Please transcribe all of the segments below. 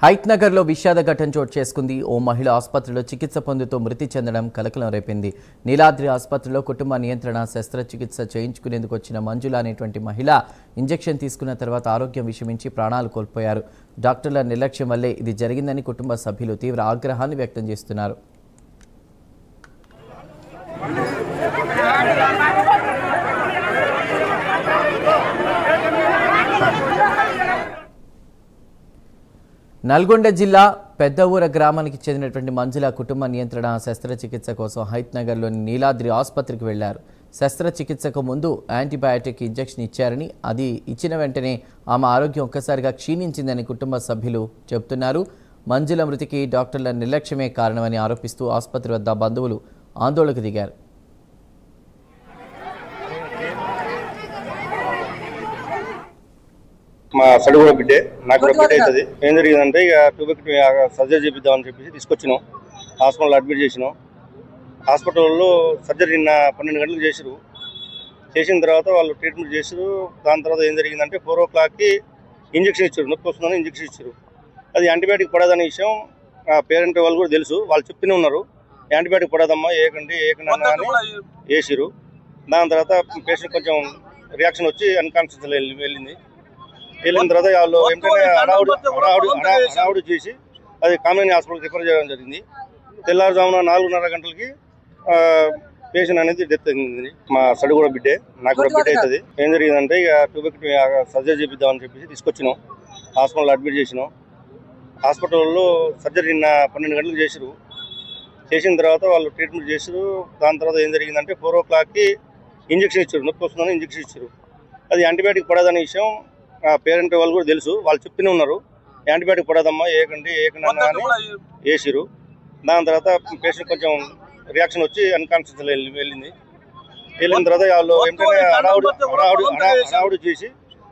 హైట్నగర్లో విషాద ఘటన చోటు చేసుకుంది. ఓ మహిళ ఆసుపత్రిలో చికిత్స పొందుతూ మృతి చెందడం కలకలం రేపింది. నీలాద్రి ఆసుపత్రిలో కుటుంబ నియంత్రణ శస్త్రచికిత్స చేయించుకునేందుకు వచ్చిన మంజుల అనేటువంటి మహిళ ఇంజెక్షన్ తీసుకున్న తర్వాత ఆరోగ్యం విషమించి ప్రాణాలు కోల్పోయారు. డాక్టర్ల నిర్లక్ష్యం వల్లే ఇది జరిగిందని కుటుంబ సభ్యులు తీవ్ర ఆగ్రహాన్ని వ్యక్తం చేస్తున్నారు. నల్గొండ జిల్లా పెద్దఊర గ్రామానికి చెందినటువంటి మంజుల కుటుంబ నియంత్రణ శస్త్రచికిత్స కోసం హైట్నగర్లోని నీలాద్రి ఆసుపత్రికి వెళ్లారు. శస్త్రచికిత్సకు ముందు యాంటీబయాటిక్ ఇంజెక్షన్ ఇచ్చారని, అది ఇచ్చిన వెంటనే ఆమె ఆరోగ్యం ఒక్కసారిగా క్షీణించిందని కుటుంబ సభ్యులు చెబుతున్నారు. మంజుల మృతికి డాక్టర్ల నిర్లక్ష్యమే కారణమని ఆరోపిస్తూ ఆసుపత్రి వద్ద బంధువులు ఆందోళనకు దిగారు. మా సడు కూడా బిడ్డే, నాకు కూడా బిడ్డ అవుతుంది. ఏం జరిగిందంటే ఇక ట్యూబెక్టమీ సర్జరీ చేపిద్దామని చెప్పేసి తీసుకొచ్చినాం. హాస్పిటల్లో అడ్మిట్ చేసినాం. హాస్పిటల్లో సర్జరీ నిన్న 12 గంటలకు చేసారు. చేసిన తర్వాత వాళ్ళు ట్రీట్మెంట్ చేసారు. దాని తర్వాత ఏం జరిగిందంటే 4 o'clockకి ఇంజక్షన్ ఇచ్చారు. నొప్పి వస్తుందని ఇంజక్షన్ ఇచ్చారు. అది యాంటీబయాటిక్ పడదనే విషయం పేరెంట్ వాళ్ళు కూడా తెలుసు. వాళ్ళు చెప్తూనే ఉన్నారు, యాంటీబయాటిక్ పడదమ్మా ఏకండి అని వేసారు. దాని తర్వాత పేషెంట్ కొంచెం రియాక్షన్ వచ్చి అన్కాన్షియస్ వెళ్ళింది. వెళ్ళిన తర్వాత వాళ్ళు వెంటనే హడావుడి చేసి అది కామినేని హాస్పిటల్కి రిఫర్ చేయడం జరిగింది. తెల్లారుజామున 4:30 గంటలకి పేషెంట్ అనేది డెత్ అయింది. మా సడు కూడా బిడ్డే, నాకు కూడా బిడ్డ అవుతుంది. ఏం జరిగిందంటే ఇక ట్యూబెక్టమీ సర్జరీ చేపిద్దామని చెప్పేసి తీసుకొచ్చినాం. హాస్పిటల్లో అడ్మిట్ చేసినాం. హాస్పిటల్లో సర్జరీ నిన్న 12 గంటలకు చేసారు. చేసిన తర్వాత వాళ్ళు ట్రీట్మెంట్ చేసారు. దాని తర్వాత ఏం జరిగిందంటే 4 o'clockకి ఇంజక్షన్ ఇచ్చారు. నొప్పి వస్తుందని ఇంజక్షన్ ఇచ్చారు. అది యాంటీబయాటిక్ పడదనే విషయం పేరెంట్ వాళ్ళు కూడా తెలుసు. వాళ్ళు చెప్తూనే ఉన్నారు, యాంటీబయాటిక్ పడదమ్మా ఏకండి అని వేసారు. దాని తర్వాత పేషెంట్ కొంచెం రియాక్షన్ వచ్చి అన్కాన్షియస్ వెళ్ళింది. వెళ్ళిన తర్వాత వాళ్ళు వెంటనే హడావుడి చేసి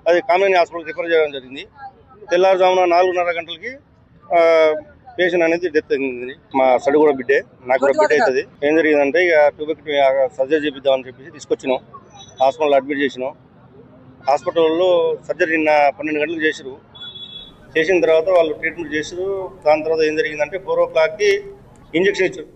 అది కామినేని హాస్పిటల్కి రిఫర్ చేయడం జరిగింది. తెల్లారుజామున 4:30 గంటలకి పేషెంట్ అనేది డెత్ అయింది. మా సడు కూడా బిడ్డే, నాకు కూడా బిడ్డ అవుతుంది. ఏం జరిగిందంటే ఇక ట్యూబెక్టమీ సర్జరీ చేపిద్దామని చెప్పేసి తీసుకొచ్చినాం. హాస్పిటల్లో అడ్మిట్ చేసినాం. హాస్పిటల్లో సర్జరీ నిన్న 12 గంటలకు చేసారు. చేసిన తర్వాత వాళ్ళు ట్రీట్మెంట్ చేసారు. దాని తర్వాత ఏం జరిగిందంటే 4 o'clockకి ఇంజక్షన్ ఇచ్చారు.